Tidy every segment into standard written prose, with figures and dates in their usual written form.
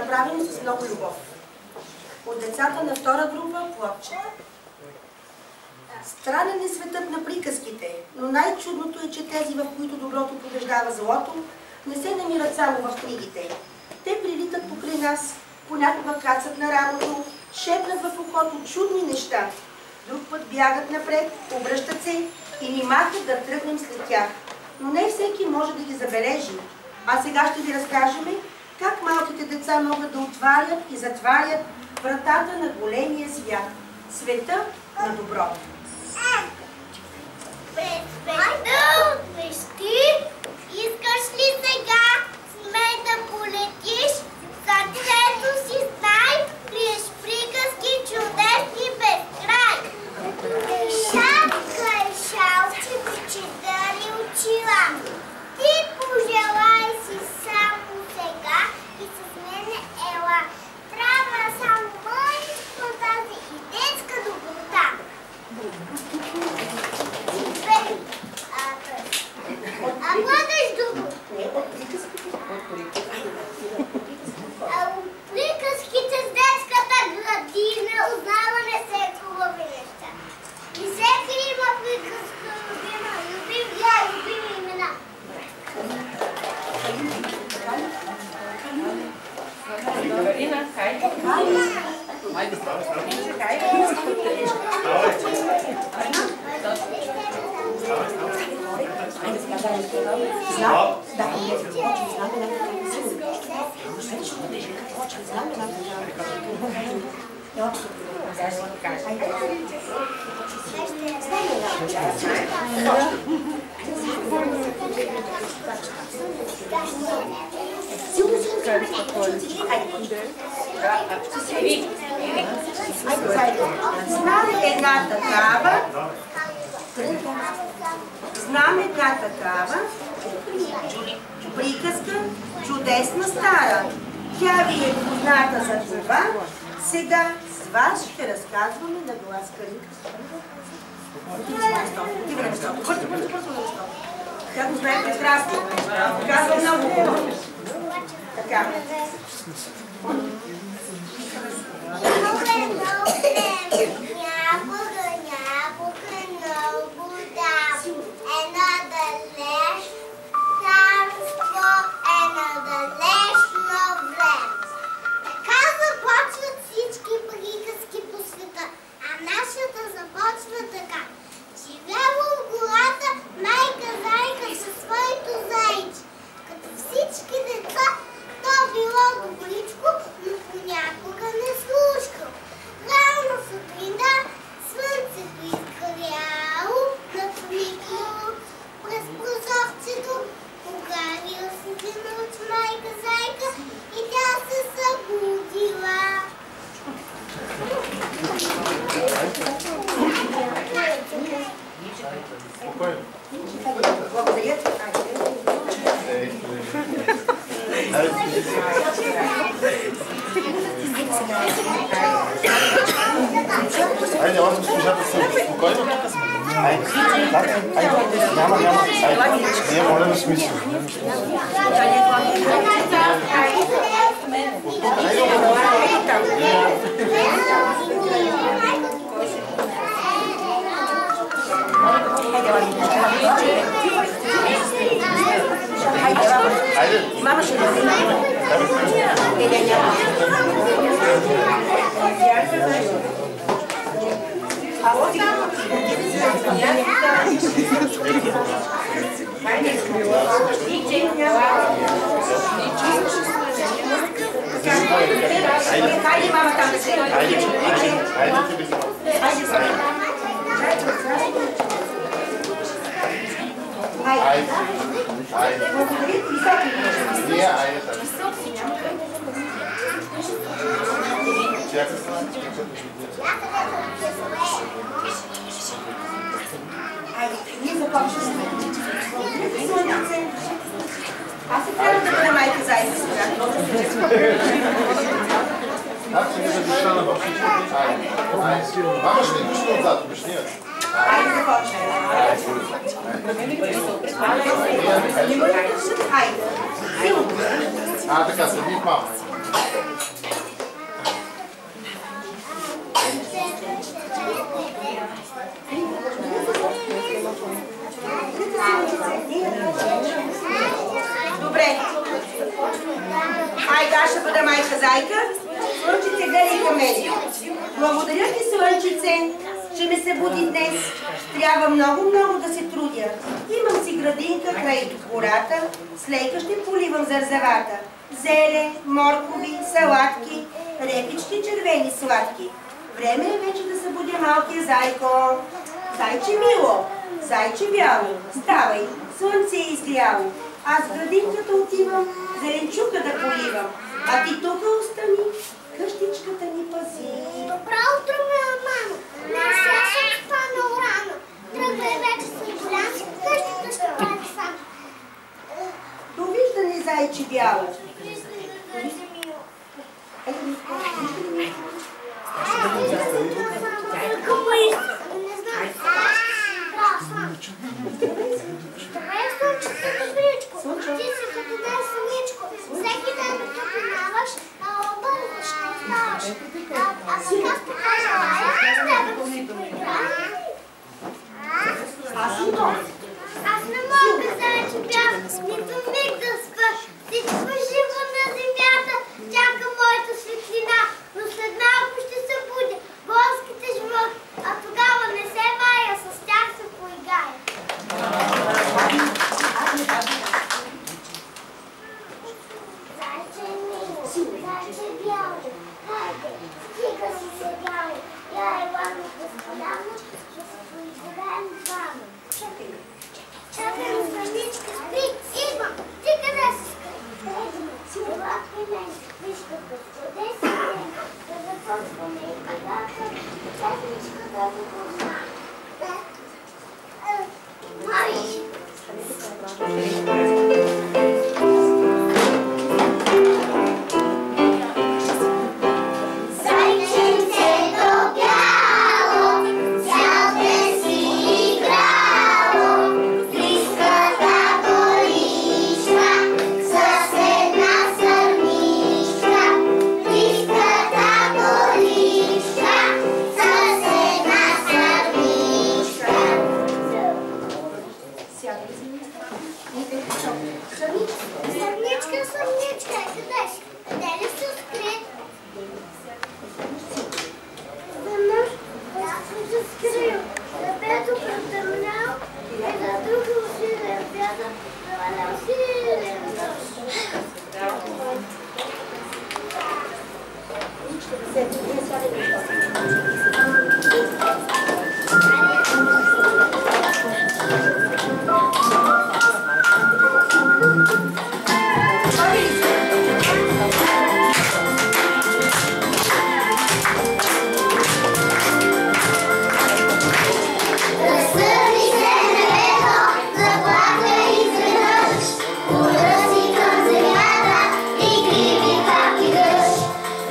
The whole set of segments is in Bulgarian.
направени с много любов. От децата на втора група плотче. Странен е светът на приказките, но най-чудното е, че тези, в които доброто побеждава злото, не се намират само в книгите. Те прилитат покрай нас, понякога кацат на рамото, шепнат в ухото чудни неща. Друг път бягат напред, обръщат се и ни махат да тръгнем след тях. Но не всеки може да ги забележи. А сега ще ви разкажем как малките деца могат да отварят и затварят вратата на големия свят. Света на доброто. Виж ти, искаш ли сега с мен да полетиш? Сърцето си знай, криеш приказки чудесни без край. Шапка и шалче, читали очила. Ти пожелай си само сега и с мене ела. Трябва само мъничко тази и детска доброта. А бъдеш добро. Приказките с детската градина, узнаване се хубави неща. И всеки има приказка любима, любими имена. Калина, хайде. Хайде. Знам една такава приказка, чудесна стара. Тя ви е позната за това. Сега с вас ще разказваме на глас. Тя го знае прекрасно. Казва много хубаво. Така. Айде, аз госпожата съм спокойно. Айде, няма. Не, моля да смисля. Айде. Мама ще да Хайде, мама там да се. Ние започваме. Аз се трябва да бъда майка заедно сега. Аз ще ви задиша на въпшички. Мама ще ни пушне отзад, обясни. Айде започваме. Айде. Така, седни в мама. Слънчице, гледай към мен. Благодаря ти, слънчице, че ме събуди днес. Трябва много да се трудя. Имам си градинка край гората, с лейка ще поливам зързавата. Зеле, моркови, салатки, репички червени сладки. Време е вече да събудя малкия зайко. Зайче мило, зайче бяло, ставай, слънце е изляло. Аз в градинката отивам, зеленчука да поливам. А ти тук остани, къщичката ни пази. Добро утро, мамо! Днес сега съм спала рано. Тръгвай вече си голям, къщата ще бъде сам. Довиждане, зайче бяло. Добре, слънчето, добричко. Ти си като ден самичко. Всеки ден като минаваш, бързо ще ставаш. А сега ще кажа, с тебе да си поиграем. Аз не мога, зайче бял, нито миг да спа. Всичко живо на земята чака моята светлина, но след малко ще се буди горските живот, а тогава не се мая, с тях се поиграя. Зайче мило, зайче бяло, хайде, стига си седяло, я Ивано постоянно, ще се поиграем двама. Чакай, самичка, спи, идвам, ти къде си скри? Ела при мен, виж какъв чудесен ден, да започваме и водата, честничка да го позна. Май! Съмничка, къде си? Къде ли се скри? Веднъж аз съм се скрил. Небето претъмнял и задухал силен вятър, завалял силен дъжд.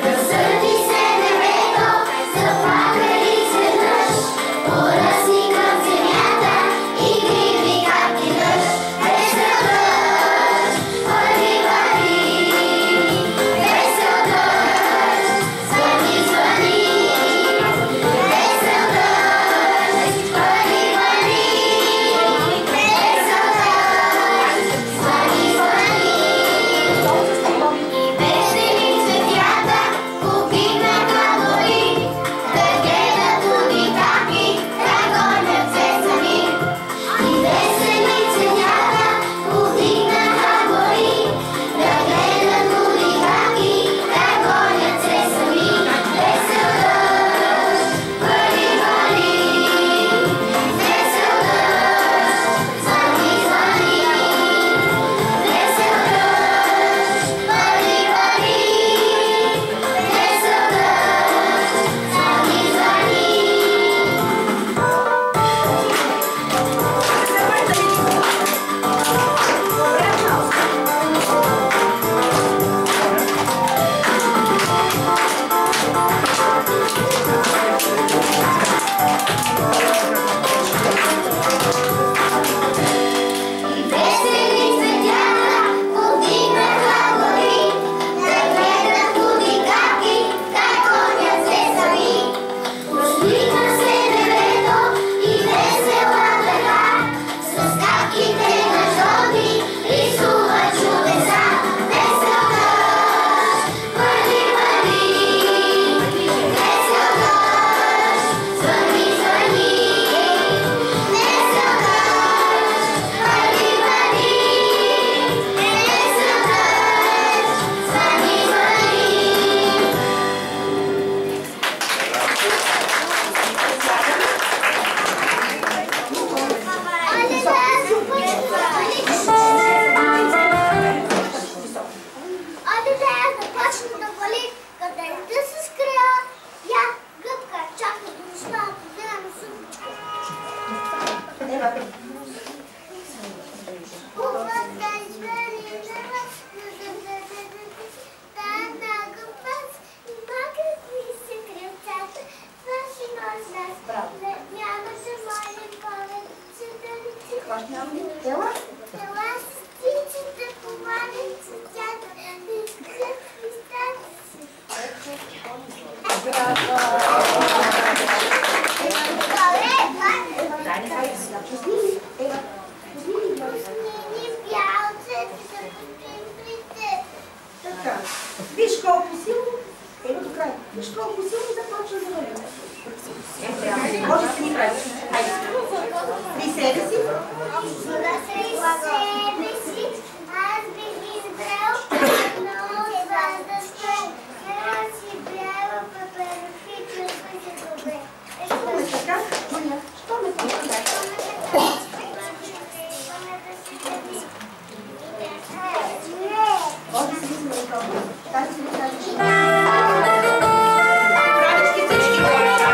Разсърди се небето, заплака Така. Виж колко силно. Ето до края. Виж колко силно започва да върви. Може да си ни правиш. Хайде. При себе си. Аз бих избрал да стоя. Аз си бяла паперки, чувствай се добре. Що ме така? Джулия, що ме така? Може да си мисля на това. Тази си не кажеш. Правички всички хора.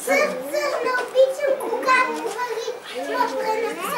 Сърце, не обичам, когато вали.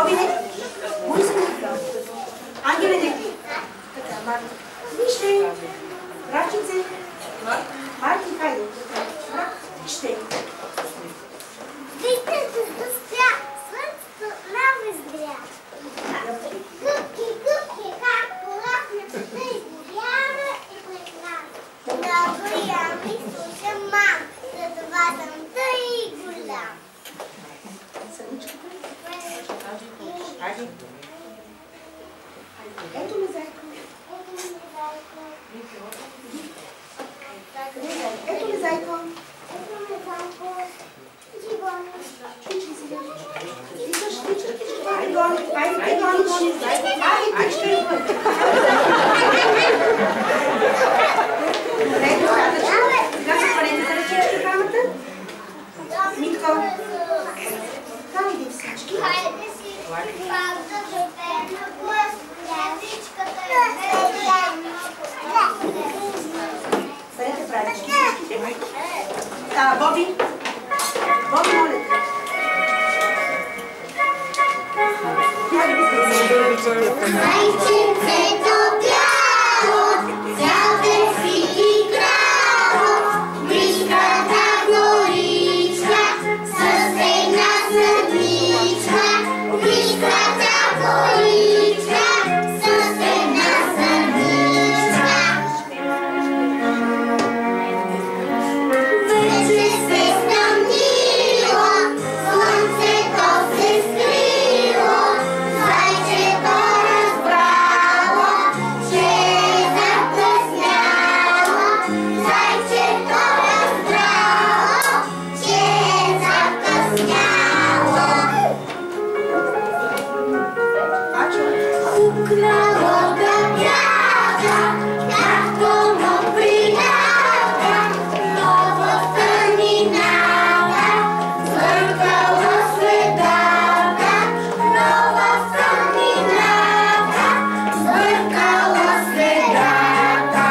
Бобине, Борис, Ангеле, така, Марко. Вижте, братчице, Марки, хайде. Вижте. Вижте, спя. Слънцето много изгря. Гъбки, както лапнете, тъй изгорява и прекрасна. Много ям и слушам мам, затова съм тъй голям. Ето ме, зайко. Ето ме, зайко. Боби, моля те. Майчинцето бяло, цял ден си играло, мишката горичка, със една съдничка. Мишката горичка, със една съдничка. Вече се стъмнило, слънцето се скрило, зайчето разбрало, че е закъсняло. Зайчето разбрало, че е закъсняло. Украло да бяга, както му приляга, но в тъмнината сбъркало следата, но в тъмнината сбъркало следата.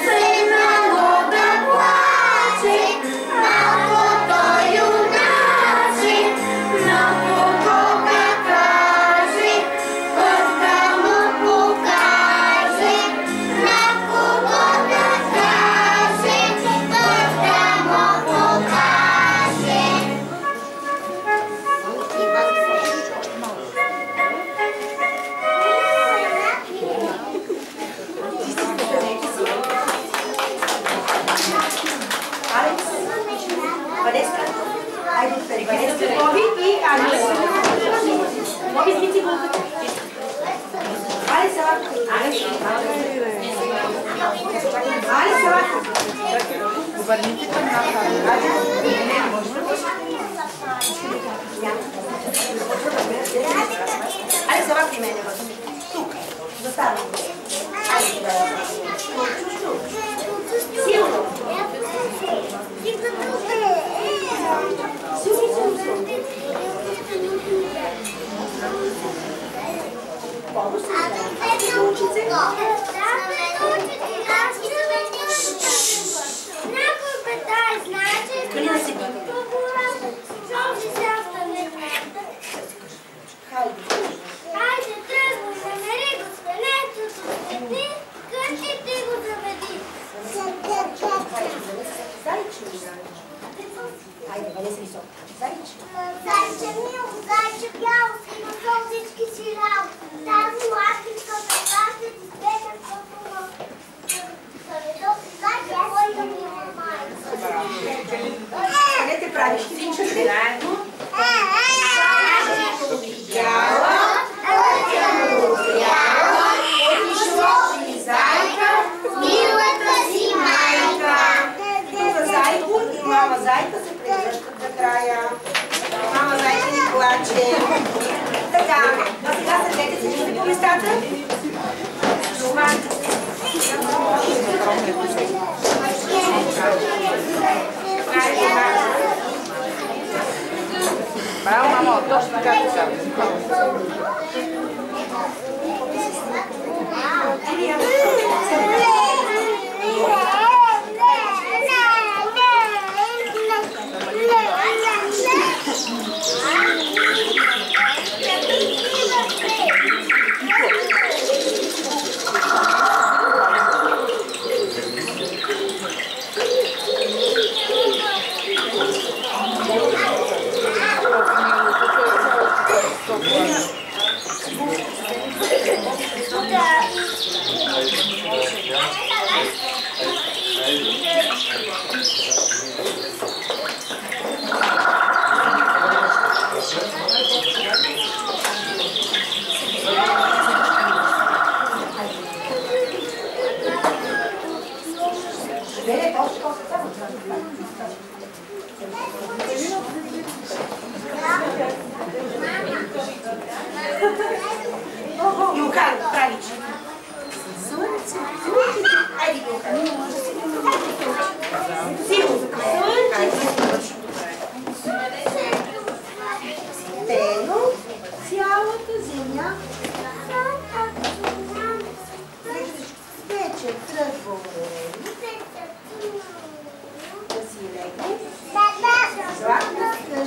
Седнало да плаче, малкото юначе, на кого да каже, път да му покаже, на кого да каже, път да му покаже. Алекс, Ванеска, айде, Ванеска, Боби и Алекс. Боби, спици булката. Алекс, салатка. Алекс, салатка. Обърните към нас. Алекс, салатка и мене. Тук. Заставам. Силно. Калина си бъде. Хайде, тръгвай, намери го с пенето, седни, къщите го заведи. Айде, Ванеса високо. Зайче. Зайче мило, зайче бяло, сино всички си рал. Тази ластичка така ще ти спеня в къпа. Зайче, който ми е майка. Къде те правиш? Заедно. Милата си майка. Тук зайко и мама зайка се превръщат накрая. Мама зайка ни плаче. Така, а сега седете се чути по местата. Това. Браво, мамо, точно така ти казвам.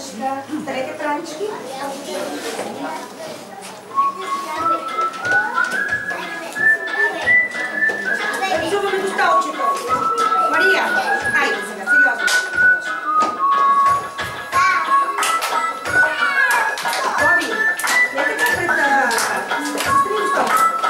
да старете пранички. Взуваме до столчето. Мария, айде сега, сериозно. Боби, не така пред сестри до столчето.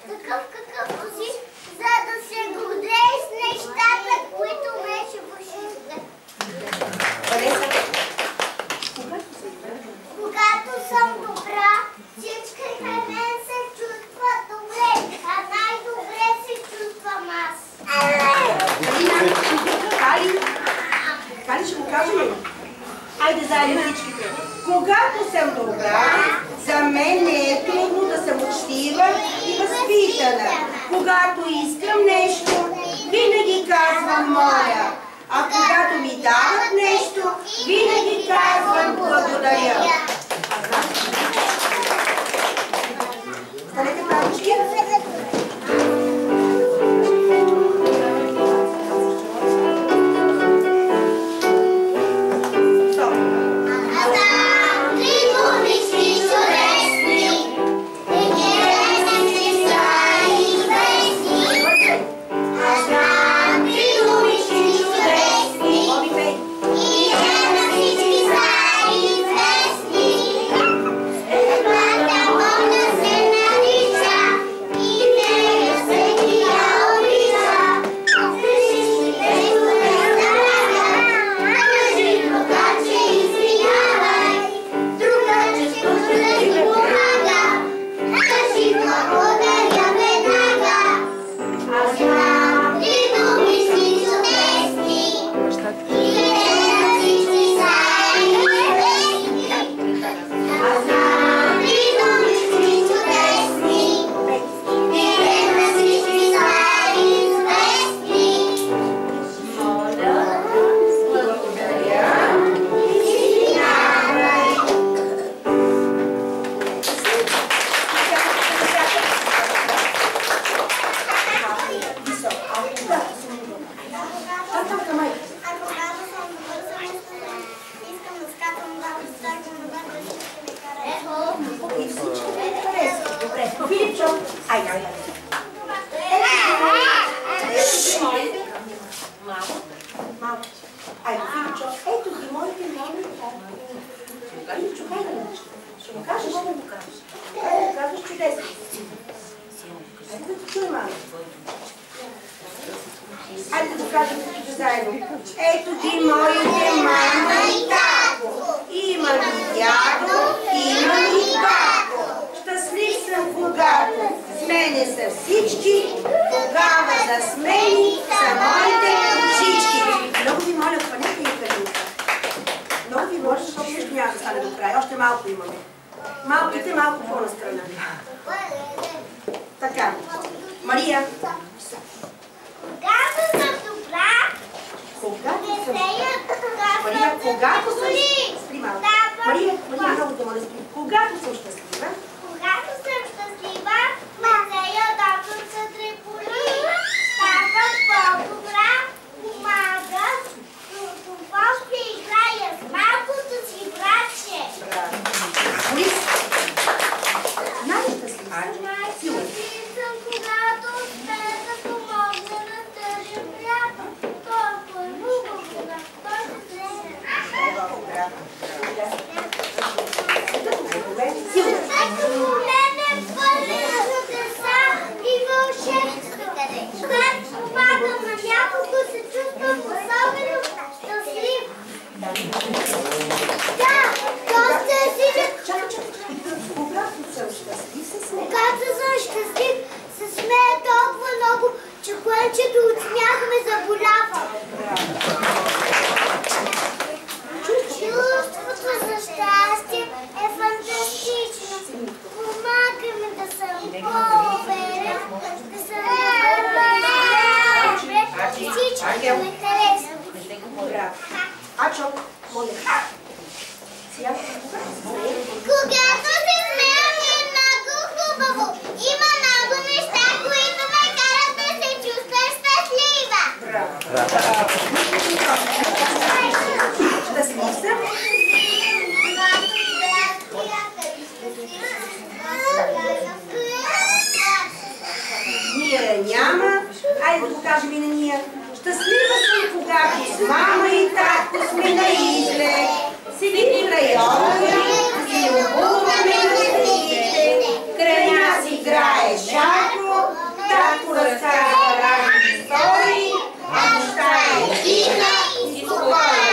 Такъв какъвто си, за да се гордееш с нещата, които вече вършиш. Айде заедно всичките. Когато съм добра, за мен не е трудно да съм учтива и възпитана. Когато искам нещо, винаги казвам моля. А когато ми дават нещо, винаги казвам благодаря. Станете правички. Ето ти моите мама и тако. Има ми дядо, има ми бако. Щастлив съм, когато с мене са всички, тогава за смени са моите очички. Много ви моля, хванете и калинка. Много ви моля, защото също няма да стане до края. Още малко имаме. Малките малко по-настрана. Така. Мария. Когато съм добра, Мария, когато съм... Спри малко. Мария, много те моля, спри. Когато съм щастлива, мазея докато се треполи, става по-добра, помага, компост и играя с малкото си братче. Борис, най-щастлива. Силна. Съм, когато успея да помогна на тъжен приятел. Толкова много вода, който гледа. Ето мене пълни чудеса и вълшебство. Когато помагам на някого, се чувствам особено щастлив. Да, доста е си. Когато съм щастлив, се смея. Когато съм щастлив, се смея толкова много, че клънчето от смях ме заболява. Чувството за щастие е фантастично. Помага ми да съм по-уверен, да съм по-добре. Всички ме харесват. Ачо, моля. Когато се смея ми е много хубаво. Има много неща, които ме карат да се чувствам щастлива. Щастлив съм. Ния няма. Айде да покажем и на Ния. Щастлива съм, когато с мама и татко сме на излет. Седим в района и се любуваме на средите. Край нас играе шарко, татко разказва разни истории, а нощта е тиха и спокойна.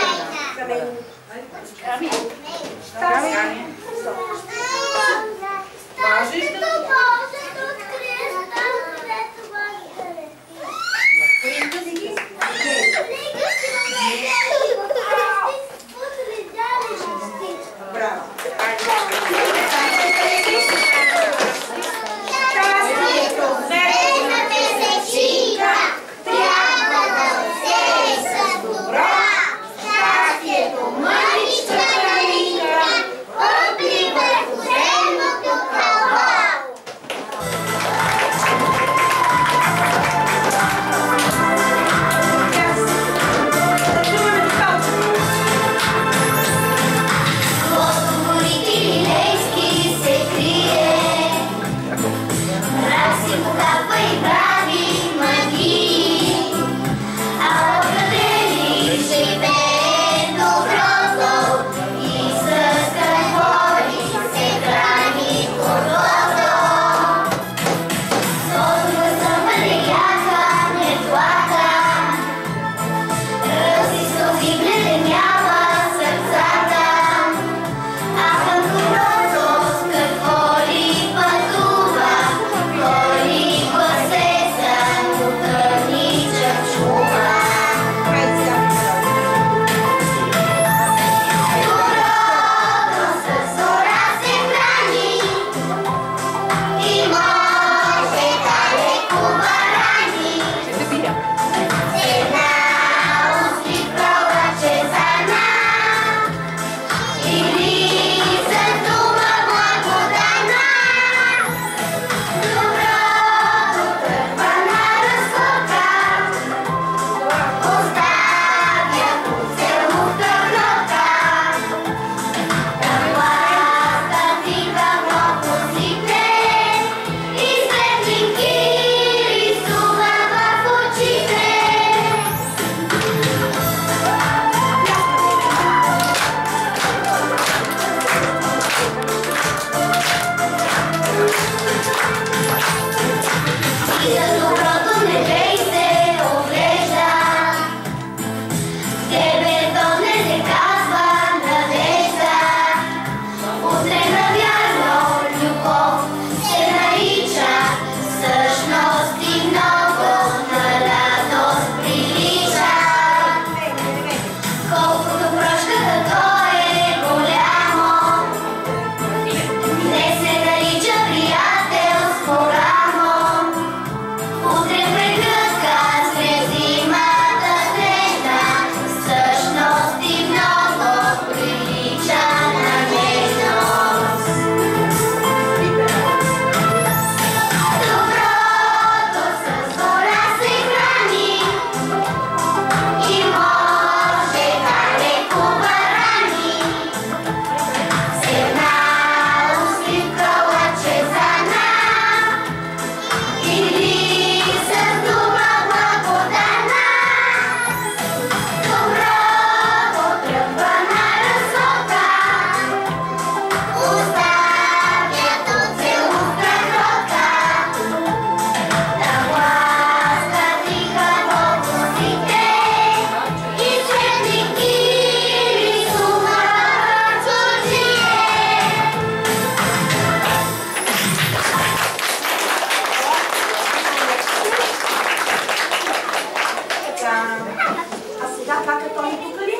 А сега кака Тони тук ли?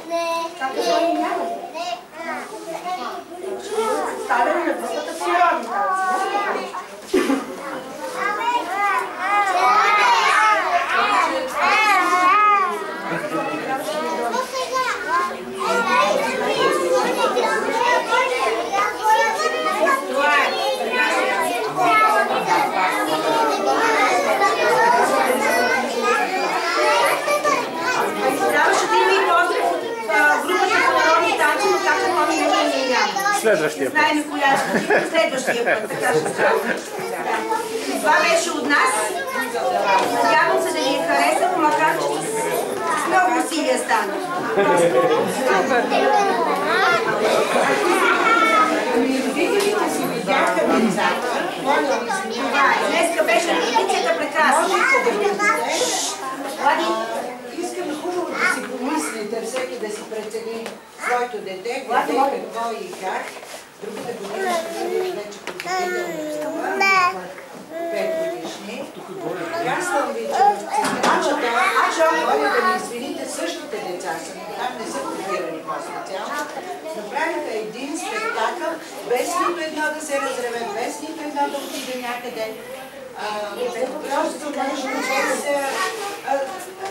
Не. Кака Тони няма. Ставяне на групата по народни танци. Трябваше да има и поздрав от групата по народни танци, но кака Тони не няма. Следващия път. Знаем коя ще следващия път, така ще става. Това беше от нас. Надявам се да ви е харесало, макар че с много усилия стана. Родителите си видяха децата. Днеска беше репетицията прекрасна. Искам хубаво да си помислите, всеки да си прецени своето дете, къде, какво и как. Другата година ще бъде вече подготвителни това, 5-годишни. Казвам ви, че в централната моля да ми извините същите деца, там не са копирани по-специално, направиха един спектакъл, без нито едно да се разреве, без нито едно да отиде някъде. Просто нещо,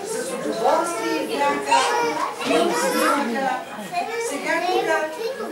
с удоволствие играха, филм снимаха. Сега тук